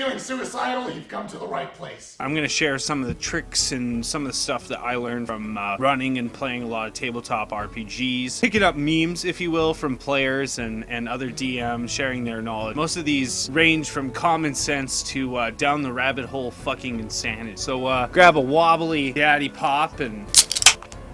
feeling suicidal, you've come to the right place. I'm gonna share some of the tricks and some of the stuff that I learned from running and playing a lot of tabletop RPGs. Picking up memes, if you will, from players and other DMs, sharing their knowledge. Most of these range from common sense to down the rabbit hole fucking insanity. So grab a wobbly daddy pop and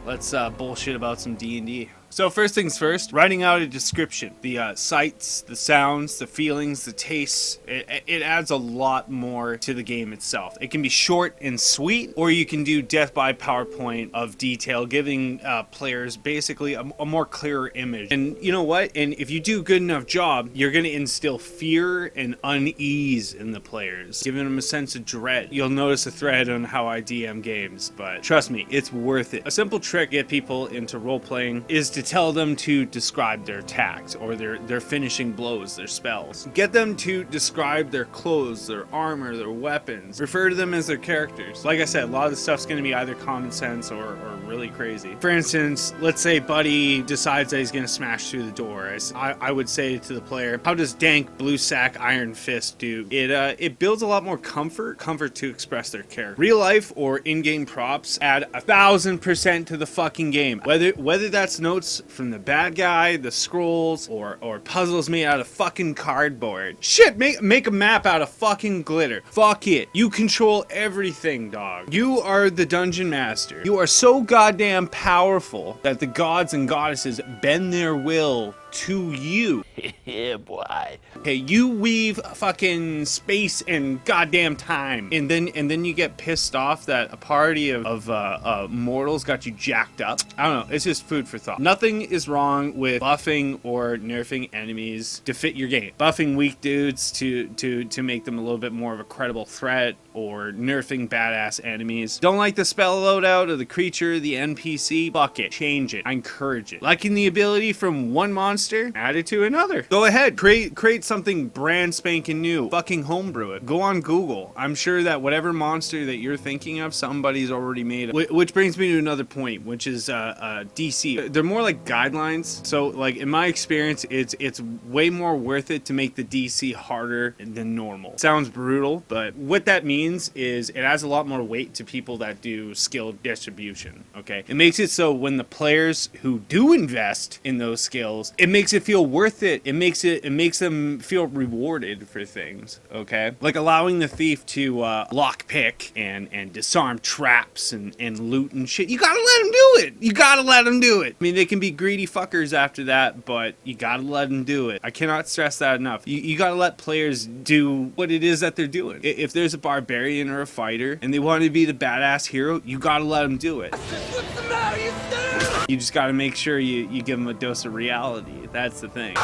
let's bullshit about some D&D. So first things first, writing out a description. The sights, the sounds, the feelings, the tastes, it adds a lot more to the game itself. It can be short and sweet, or you can do death by PowerPoint of detail, giving players basically a more clearer image. And you know what? And if you do a good enough job, you're going to instill fear and unease in the players, giving them a sense of dread. You'll notice a thread on how I DM games, but trust me, it's worth it. A simple trick to get people into role-playing is to tell them to describe their attacks or their finishing blows, their spells. Get them to describe their clothes, their armor, their weapons. Refer to them as their characters. Like I said, a lot of the stuff's going to be either common sense or really crazy. For instance, let's say Buddy decides that he's going to smash through the door. I would say to the player, how does dank blue sack iron fist do? It builds a lot more comfort to express their character. Real life or in-game props add 1000% to the fucking game. Whether that's notes from the bad guy, the scrolls, or puzzles made out of fucking cardboard. Shit, make a map out of fucking glitter. Fuck it. You control everything, dog. You are the dungeon master. You are so goddamn powerful that the gods and goddesses bend their will to you. Yeah, boy. Okay, you weave fucking space and goddamn time, and then you get pissed off that a party of mortals got you jacked up. I don't know. It's just food for thought. Nothing is wrong with buffing or nerfing enemies to fit your game. Buffing weak dudes to make them a little bit more of a credible threat, or nerfing badass enemies. Don't like the spell loadout of the creature, the NPC? Fuck it. Change it. I encourage it. Liking the ability from one monster? Add it to another. Go ahead. Create something brand spanking new. Fucking homebrew it. Go on Google. I'm sure that whatever monster that you're thinking of, somebody's already made it. Which brings me to another point, which is DC. They're more like guidelines. So like in my experience, it's way more worth it to make the DC harder than normal. Sounds brutal, but what that means is it adds a lot more weight to people that do skill distribution. Okay, it makes it so when the players who do invest in those skills, it makes it feel worth it. It makes them feel rewarded for things. Okay, like allowing the thief to lockpick and disarm traps and loot and shit. You gotta let them do it. You gotta let them do it. I mean, they can be greedy fuckers after that, but you gotta let them do it. I cannot stress that enough. You gotta let players do what it is that they're doing. If there's a barbarian or a fighter and they want to be the badass hero, you gotta let them do it. You just gotta make sure you give them a dose of reality. That's the thing.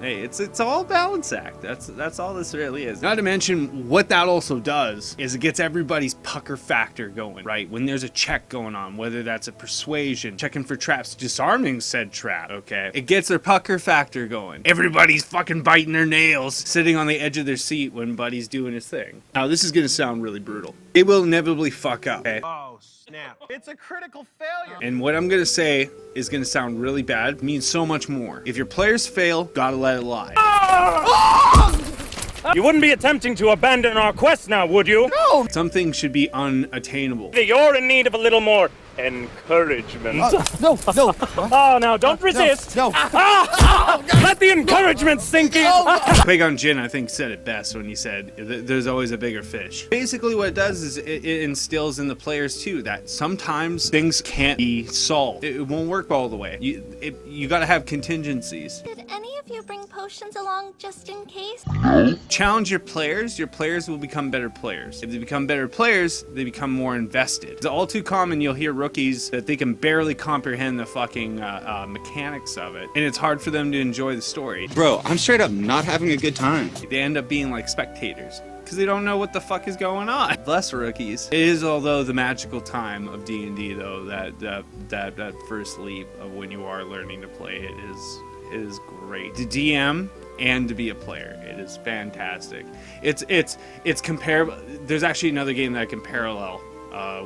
Hey, it's all a balance act. That's all this really is. Not to mention, what that also does is it gets everybody's pucker factor going, right? When there's a check going on, whether that's a persuasion, checking for traps, disarming said trap, okay? It gets their pucker factor going. Everybody's fucking biting their nails, sitting on the edge of their seat when Buddy's doing his thing. Now, this is gonna sound really brutal. It will inevitably fuck up, okay? Oh, snap. It's a critical failure. And what I'm gonna say is gonna sound really bad, it means so much more. If your players fail, gotta let it lie. You wouldn't be attempting to abandon our quest now, would you? No! Something should be unattainable. You're in need of a little more encouragement. No. Oh, now don't resist. No. Let the encouragement sink in. Qui-Gon Jinn, I think, said it best when he said, there's always a bigger fish. Basically what it does is it instills in the players, too, that sometimes things can't be solved. It won't work all the way. You gotta have contingencies. Did any of you bring potions along just in case? Challenge your players will become better players. If they become better players, they become more invested. It's all too common you'll hear rookies that they can barely comprehend the fucking mechanics of it, and it's hard for them to enjoy the story. Bro, I'm straight up not having a good time. They end up being like spectators because they don't know what the fuck is going on. Bless rookies. It is, although, the magical time of D&D, though, that first leap of when you are learning to play it is great. To DM and to be a player, it is fantastic. It's comparable. There's actually another game that I can parallel,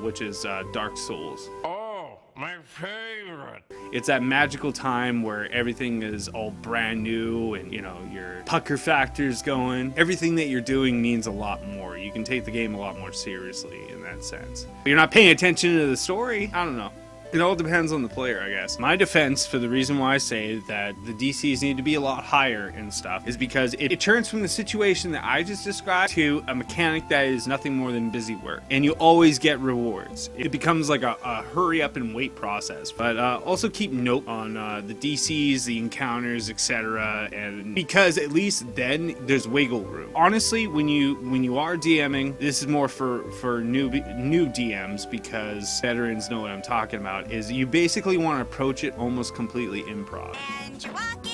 which is Dark Souls. Oh, my favorite. it. It's that magical time where everything is all brand new and, you know, your pucker factor's going. Everything that you're doing means a lot more. You can take the game a lot more seriously in that sense. But you're not paying attention to the story? I don't know. It all depends on the player, I guess. My defense for the reason why I say that the DCs need to be a lot higher and stuff is because it turns from the situation that I just described to a mechanic that is nothing more than busy work. And you always get rewards. It becomes like a hurry up and wait process. But also keep note on the DCs, the encounters, etc. And because at least then there's wiggle room. Honestly, when you are DMing, this is more for new DMs because veterans know what I'm talking about. Is you basically want to approach it almost completely improv. And you're walking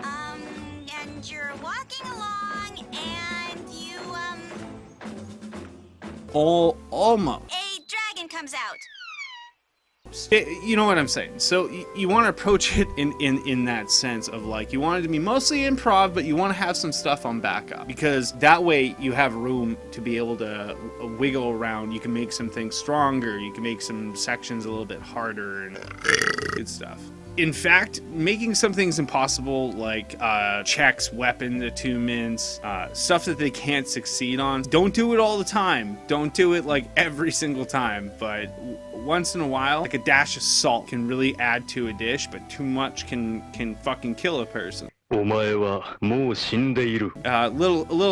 along, and you, Almost. a dragon comes out. You know what I'm saying. So you want to approach it in that sense of like, you want it to be mostly improv, but you want to have some stuff on backup, because that way you have room to be able to wiggle around. You can make some things stronger, you can make some sections a little bit harder and good stuff. In fact, making some things impossible, like checks, weapon attunements, stuff that they can't succeed on. Don't do it all the time. Don't do it like every single time, but once in a while, like a dash of salt can really add to a dish, but too much can fucking kill a person. Little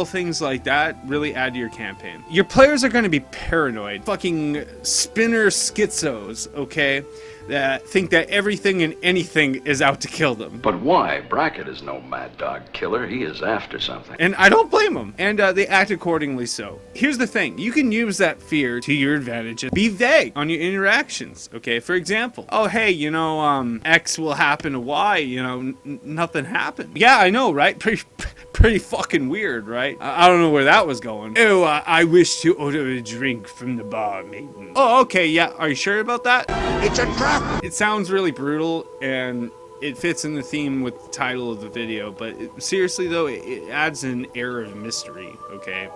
things like that really add to your campaign. Your players are going to be paranoid, fucking spinner schizos, okay, that think that everything and anything is out to kill them. But why? Brackett is no mad dog killer. He is after something. And I don't blame them. And they act accordingly so. Here's the thing. You can use that fear to your advantage. Be vague on your interactions, okay? For example, oh, hey, you know, X will happen to Y, you know, nothing happened. Yeah, I know, right? Pretty fucking weird, right? I don't know where that was going. Oh, I wish to order a drink from the bar, maiden. Oh, okay, yeah. Are you sure about that? It's a trap! It sounds really brutal, and it fits in the theme with the title of the video, but seriously though, it adds an air of mystery, okay?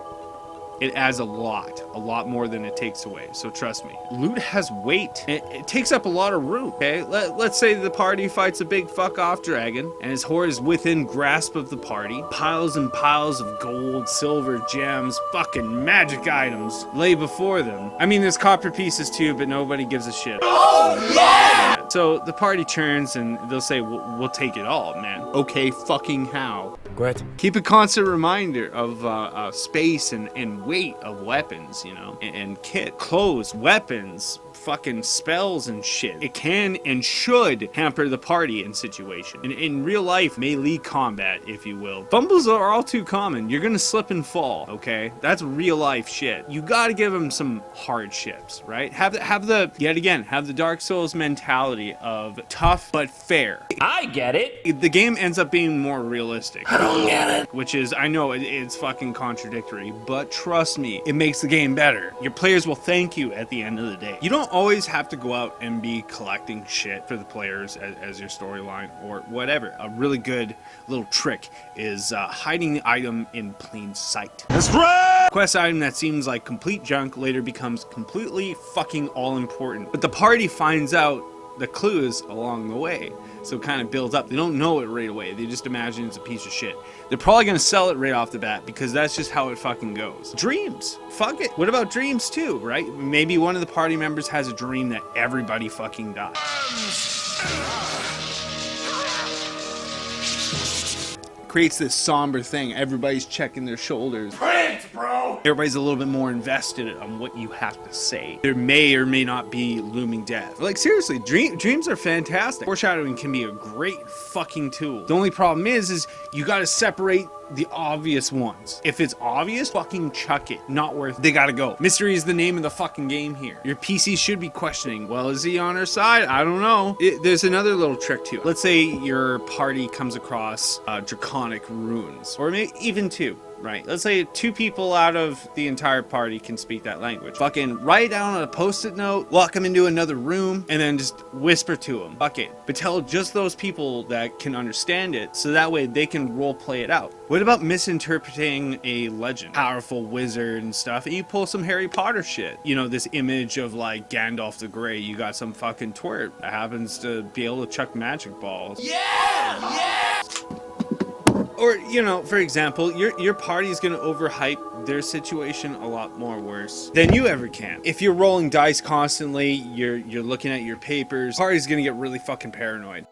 It adds a lot more than it takes away, so trust me. Loot has weight. It takes up a lot of room, okay? Let's say the party fights a big fuck-off dragon, and his horde is within grasp of the party. Piles and piles of gold, silver, gems, fucking magic items lay before them. I mean, there's copper pieces too, but nobody gives a shit. Oh, yeah! So the party turns, and they'll say, we'll take it all, man. Okay, fucking how? What? Keep a constant reminder of space and weight of weapons, you know, and kit, clothes, weapons, fucking spells and shit. It can and should hamper the party in situation. In real life, melee combat, if you will. Fumbles are all too common. You're gonna slip and fall, okay? That's real life shit. You gotta give them some hardships, right? Have the Dark Souls mentality of tough but fair. I get it. The game ends up being more realistic. I don't get it. Which is, I know it's fucking contradictory, but trust me, it makes the game better. Your players will thank you at the end of the day. You don't always have to go out and be collecting shit for the players as your storyline or whatever. A really good little trick is hiding the item in plain sight. That's right! Quest item that seems like complete junk later becomes completely fucking all important. But the party finds out the clues along the way, so it kind of builds up. They don't know it right away. They just imagine it's a piece of shit. They're probably gonna sell it right off the bat because that's just how it fucking goes. Dreams, fuck it. What about dreams too, right? Maybe one of the party members has a dream that everybody fucking dies. Creates this somber thing. Everybody's checking their shoulders. Print, bro! Everybody's a little bit more invested on what you have to say. There may or may not be looming death. Like seriously, dreams are fantastic. Foreshadowing can be a great fucking tool. The only problem is you gotta separate the obvious ones. If it's obvious, fucking chuck it. Not worth it. They gotta go. Mystery is the name of the fucking game here. Your PC should be questioning, well, is he on our side? I don't know. There's another little trick too. Let's say your party comes across draconic runes, or maybe even two. right? Let's say 2 people out of the entire party can speak that language. Fucking write down on a post-it note, lock them into another room, and then just whisper to them. Fuck it. But tell just those people that can understand it, so that way they can role play it out. What about misinterpreting a legend? Powerful wizard and stuff, and you pull some Harry Potter shit. You know, this image of like Gandalf the Grey, you got some fucking twerp that happens to be able to chuck magic balls. Yeah! Or, you know, for example, your party's gonna overhype their situation a lot more worse than you ever can. If you're rolling dice constantly, you're looking at your papers, party's gonna get really fucking paranoid.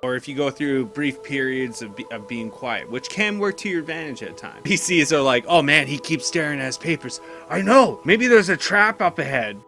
Or if you go through brief periods of being quiet, which can work to your advantage at times. PCs are like, oh man, he keeps staring at his papers. I know, maybe there's a trap up ahead.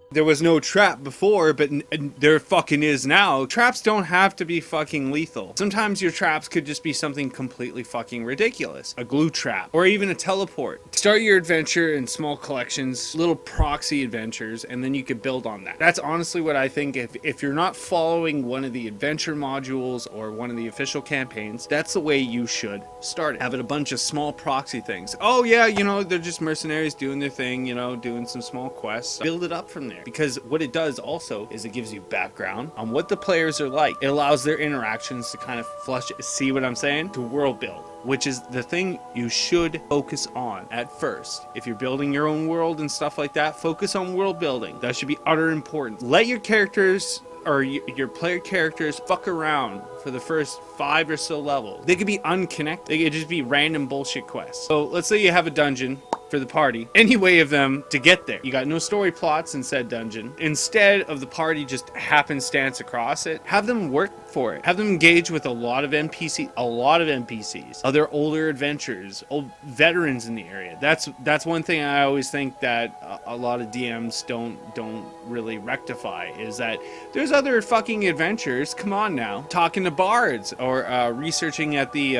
There was no trap before, but there fucking is now. Traps don't have to be fucking lethal. Sometimes your traps could just be something completely fucking ridiculous. A glue trap, or even a teleport. Start your adventure in small collections, little proxy adventures, and then you could build on that. That's honestly what I think. If you're not following one of the adventure modules or one of the official campaigns, that's the way you should start it. Have it a bunch of small proxy things. Oh yeah, you know, they're just mercenaries doing their thing, you know, doing some small quests. Build it up from there. Because what it does also is it gives you background on what the players are like. It allows their interactions to kind of flush, see what I'm saying? To world build, which is the thing you should focus on at first. If you're building your own world and stuff like that, focus on world building. That should be utter important. Let your characters or your player characters fuck around for the first 5 or so levels. They could be unconnected. They could just be random bullshit quests. So let's say you have a dungeon for the party, any way of them to get there. You got no story plots in said dungeon. Instead of the party just happenstance across it, have them work for it. Have them engage with a lot of NPCs, other older adventurers, old veterans in the area. That's one thing I always think that a lot of DMs don't really rectify, is that there's other fucking adventurers, come on now, talking to bards or researching at the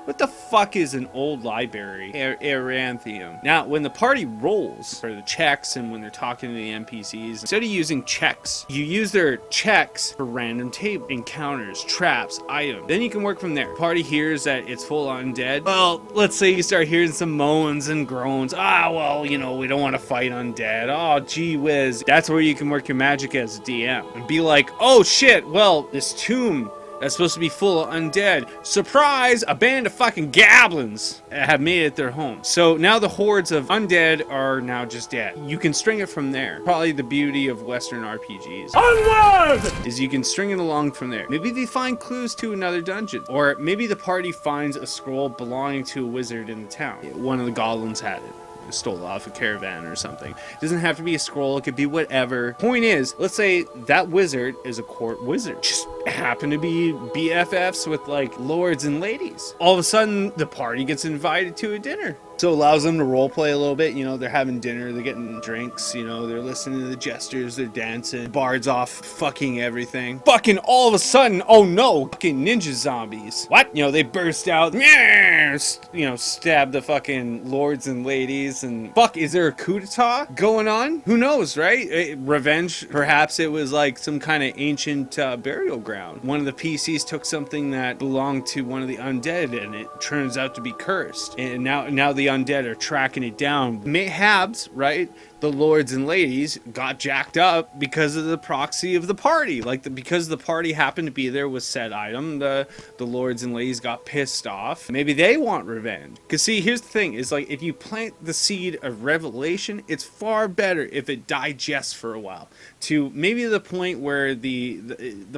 what the fuck is an old library? Aranthium. Now, when the party rolls for the checks and when they're talking to the NPCs, instead of using checks, you use their checks for random table encounters, traps, items. Then you can work from there. Party hears that it's full of undead. Well, let's say you start hearing some moans and groans. Ah, well, you know, we don't want to fight undead. Oh, gee whiz. That's where you can work your magic as a DM and be like, oh shit, well, this tomb that's supposed to be full of undead. Surprise! A band of fucking goblins have made it their home. So now the hordes of undead are now just dead. You can string it from there. Probably the beauty of Western RPGs. Onward! Is you can string it along from there. Maybe they find clues to another dungeon. Or maybe the party finds a scroll belonging to a wizard in the town. One of the goblins had it. Stole off a caravan or something. It doesn't have to be a scroll, it could be whatever. Point is, let's say that wizard is a court wizard. Just happen to be BFFs with like lords and ladies. All of a sudden, the party gets invited to a dinner. So it allows them to role play a little bit. You know, they're having dinner, they're getting drinks, you know, they're listening to the jesters, they're dancing, bards off fucking everything. Fucking all of a sudden, oh no, fucking ninja zombies. What? You know, they burst out, you know, stab the fucking lords and ladies, and fuck, is there a coup d'etat going on? Who knows, right? Revenge, perhaps it was like some kind of ancient burial ground. One of the PCs took something that belonged to one of the undead and it turns out to be cursed. And now the undead are tracking it down. Mayhaps, right? The lords and ladies got jacked up because of the proxy of the party. Because the party happened to be there with said item, the lords and ladies got pissed off. Maybe they want revenge. Because see, here's the thing, is like if you plant the seed of revelation, it's far better if it digests for a while. To maybe the point where the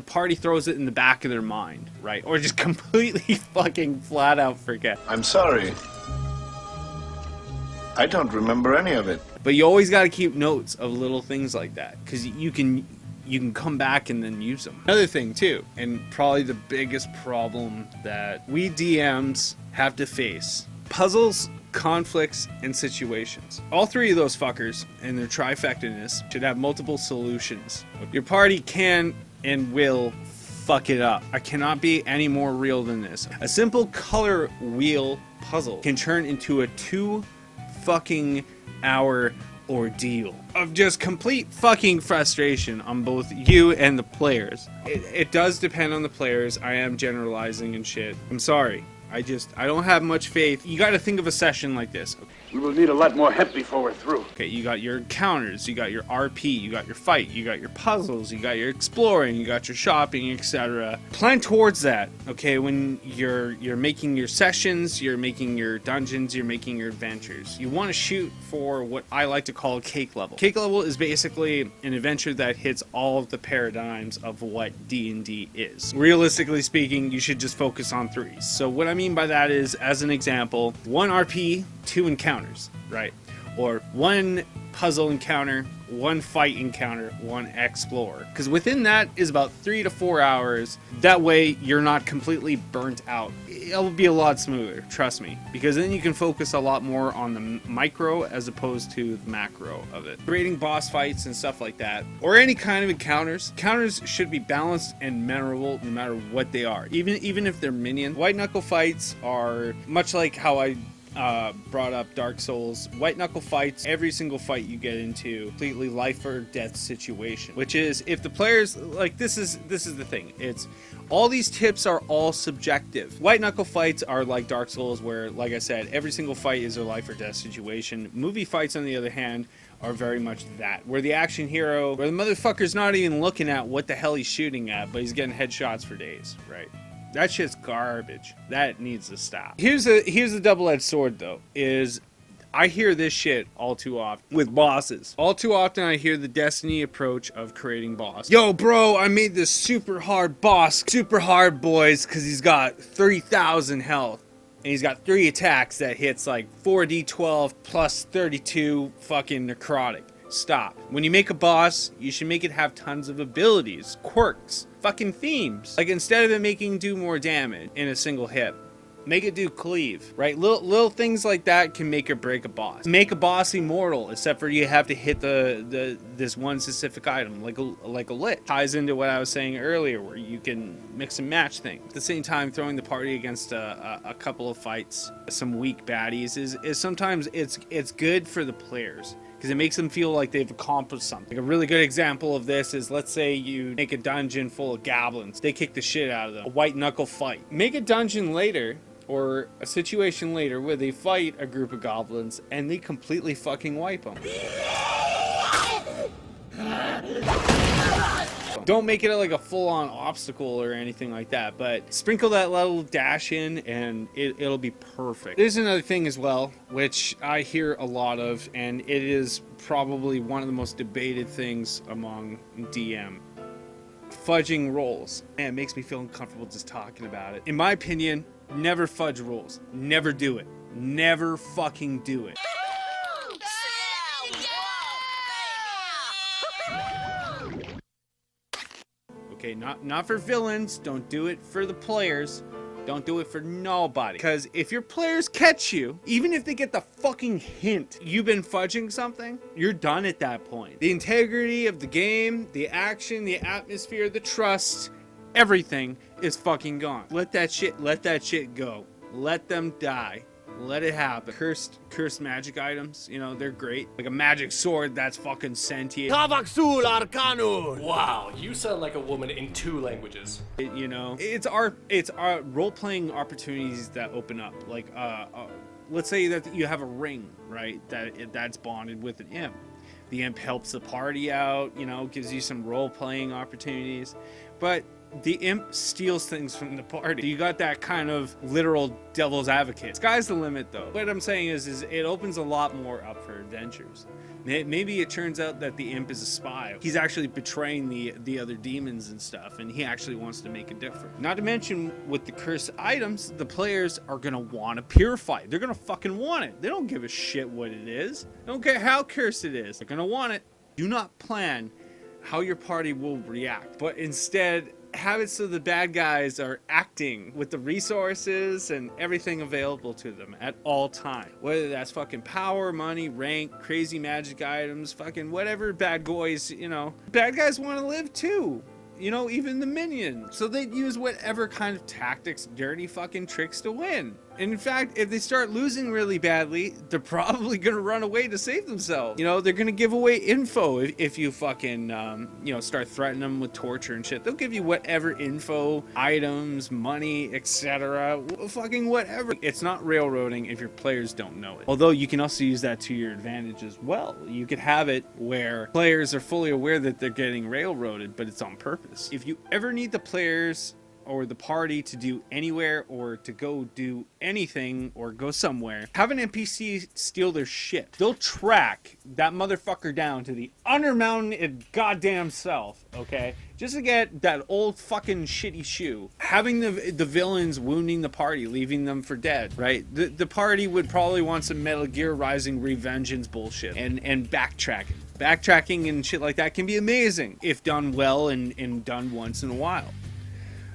party throws it in the back of their mind, right? Or just completely fucking flat out forget. I'm sorry. I don't remember any of it. But you always got to keep notes of little things like that, because you can come back and then use them. Another thing too, and probably the biggest problem that we DMs have to face: puzzles, conflicts, and situations. All 3 of those fuckers and their trifecta-ness should have multiple solutions. Your party can and will fuck it up. I cannot be any more real than this. A simple color wheel puzzle can turn into a 2 fucking hour ordeal of just complete fucking frustration on both you and the players. It does depend on the players. I am generalizing and shit. I'm sorry. I don't have much faith. You got to think of a session like this. We will need a lot more hemp before we're through. Okay, you got your encounters, you got your RP, you got your fight, you got your puzzles, you got your exploring, you got your shopping, etc. Plan towards that, okay, when you're making your sessions, you're making your dungeons, you're making your adventures. You want to shoot for what I like to call cake level. Cake level is basically an adventure that hits all of the paradigms of what D&D is. Realistically speaking, you should just focus on 3s. So what I mean by that is, as an example, 1 RP, 2 encounters, right? Or 1 puzzle encounter, 1 fight encounter, 1 explore. Because within that is about 3 to 4 hours. That way you're not completely burnt out. It'll be a lot smoother, trust me. Because then you can focus a lot more on the micro as opposed to the macro of it. Creating boss fights and stuff like that, or any kind of encounters. Encounters should be balanced and memorable no matter what they are. Even if they're minions. White knuckle fights are much like how I brought up Dark Souls. White knuckle fights, every single fight you get into, completely life or death situation, which is if the players like this is the thing. It's all these tips are all subjective. White knuckle fights are like Dark Souls, where, like I said, every single fight is a life or death situation. Movie fights, on the other hand, are very much that, where the action hero, where the motherfucker's not even looking at what the hell he's shooting at, but he's getting headshots for days, right? That shit's garbage. That needs to stop. Here's the double-edged sword, though, is I hear this shit all too often with bosses. All too often I hear the Destiny approach of creating boss. Yo, bro, I made this super hard boss. Super hard, boys, because he's got 30,000 health. And he's got 3 attacks that hits like 4d12 plus 32 fucking necrotic. Stop. When you make a boss, you should make it have tons of abilities, quirks, fucking themes. Like, instead of it making do more damage in a single hit, make it do cleave, right? Little things like that can make or break a boss. Make a boss immortal, except for you have to hit this one specific item, like a lit. Ties into what I was saying earlier, where you can mix and match things. At the same time, throwing the party against a couple of fights, some weak baddies, is sometimes it's good for the players, because it makes them feel like they've accomplished something. Like a really good example of this is, let's say you make a dungeon full of goblins. They kick the shit out of them. A white knuckle fight. Make a dungeon later, or a situation later, where they fight a group of goblins and they completely fucking wipe them. Don't make it like a full-on obstacle or anything like that, but sprinkle that little dash in and it'll be perfect. There's another thing as well, which I hear a lot of, and it is probably one of the most debated things among DM. Fudging rolls. Man, it makes me feel uncomfortable just talking about it. In my opinion, never fudge rolls. Never do it. Never fucking do it. Okay, not for villains. Don't do it for the players. Don't do it for nobody. Because if your players catch you, even if they get the fucking hint you've been fudging something, you're done at that point. The integrity of the game, the action, the atmosphere, the trust, everything is fucking gone. Let that shit go. Let them die. Let it happen. Cursed magic items, you know, they're great. Like a magic sword that's fucking sentient. Wow, you sound like a woman in 2 languages. You know, it's our role-playing opportunities that open up. Like, let's say that you have a ring, right? That's bonded with an imp. The imp helps the party out, you know, gives you some role-playing opportunities. But the imp steals things from the party. You got that kind of literal devil's advocate. Sky's the limit, though. What I'm saying is it opens a lot more up for adventures. Maybe it turns out that the imp is a spy. He's actually betraying the other demons and stuff, and he actually wants to make a difference. Not to mention, with the cursed items, the players are gonna want to purify it. They're gonna fucking want it. They don't give a shit what it is. They don't care how cursed it is. They're gonna want it. Do not plan how your party will react, but instead have it so the bad guys are acting with the resources and everything available to them at all time. Whether that's fucking power, money, rank, crazy magic items, fucking whatever bad goys, you know. Bad guys want to live too. You know, even the minions. So they'd use whatever kind of tactics, dirty fucking tricks to win. And in fact, if they start losing really badly, they're probably gonna run away to save themselves. You know, they're gonna give away info if you fucking, you know, start threatening them with torture and shit. They'll give you whatever info, items, money, etc. Fucking whatever. It's not railroading if your players don't know it. Although you can also use that to your advantage as well. You could have it where players are fully aware that they're getting railroaded, but it's on purpose. If you ever need the players or the party to do anywhere or to go do anything or go somewhere, have an NPC steal their shit. They'll track that motherfucker down to the Undermountain goddamn self, okay? Just to get that old fucking shitty shoe. Having the villains wounding the party, leaving them for dead, right? The party would probably want some Metal Gear Rising Revengeance bullshit and backtracking. Backtracking and shit like that can be amazing if done well and done once in a while.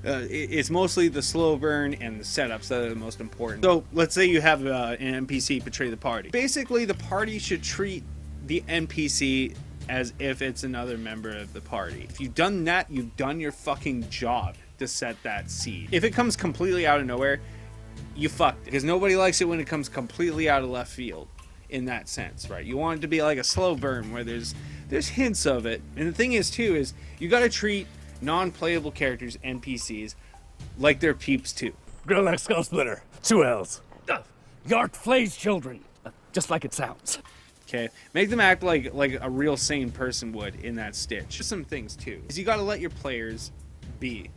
It's mostly the slow burn and the setups that are the most important. So let's say you have an NPC betray the party. Basically, the party should treat the NPC as if it's another member of the party. If you've done that, you've done your fucking job to set that seed. If it comes completely out of nowhere, you fucked it. Because nobody likes it when it comes completely out of left field in that sense, right? You want it to be like a slow burn where there's hints of it. And the thing is, too, is you got to treat non-playable characters, NPCs, like they're peeps too. Girl next skull splitter. 2 L's. Yark flays children. Just like it sounds. Okay, make them act like a real sane person would in that stitch. Just some things too, is you gotta let your players be,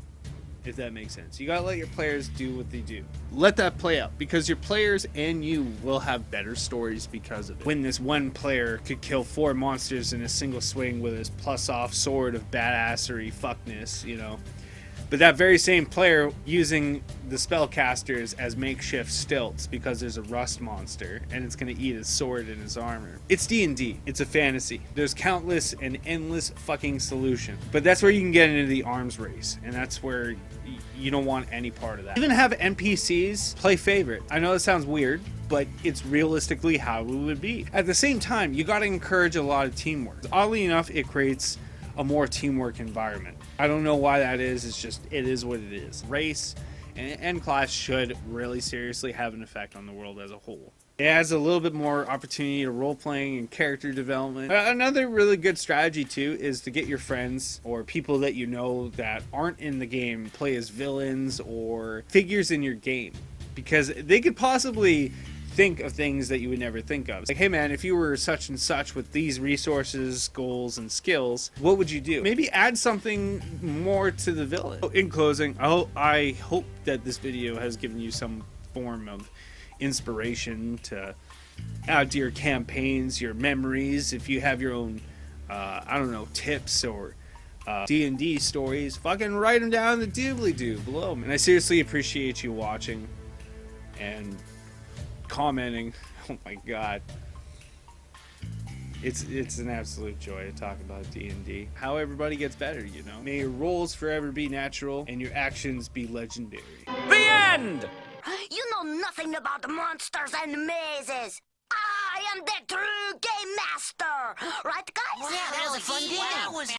if that makes sense. You gotta let your players do what they do. Let that play out, because your players and you will have better stories because of it. When this one player could kill 4 monsters in a single swing with his plus-off sword of badassery fuckness, you know. But that very same player using the spellcasters as makeshift stilts because there's a rust monster and it's going to eat his sword and his armor. It's D&D. It's a fantasy. There's countless and endless fucking solutions. But that's where you can get into the arms race, and that's where you don't want any part of that. Even have NPCs play favorite. I know that sounds weird, but it's realistically how it would be. At the same time, you got to encourage a lot of teamwork. Oddly enough, it creates a more teamwork environment. I don't know why that is. It's just, it is what it is. Race and class should really seriously have an effect on the world as a whole. It adds a little bit more opportunity to role-playing and character development. Another really good strategy too is to get your friends or people that you know that aren't in the game play as villains or figures in your game, because they could possibly think of things that you would never think of. Like, hey man, if you were such and such with these resources, goals, and skills, what would you do? Maybe add something more to the villain. In closing, I hope that this video has given you some form of inspiration to add to your campaigns, your memories. If you have your own, I don't know, tips or D&D stories, fucking write them down in the doobly-doo below. And I seriously appreciate you watching and commenting. Oh my god, it's an absolute joy to talk about D&D. How everybody gets better, you know. May your rolls forever be natural and your actions be legendary. The end! You know nothing about monsters and mazes. I am the true game master, right guys? Yeah, that was a fun game.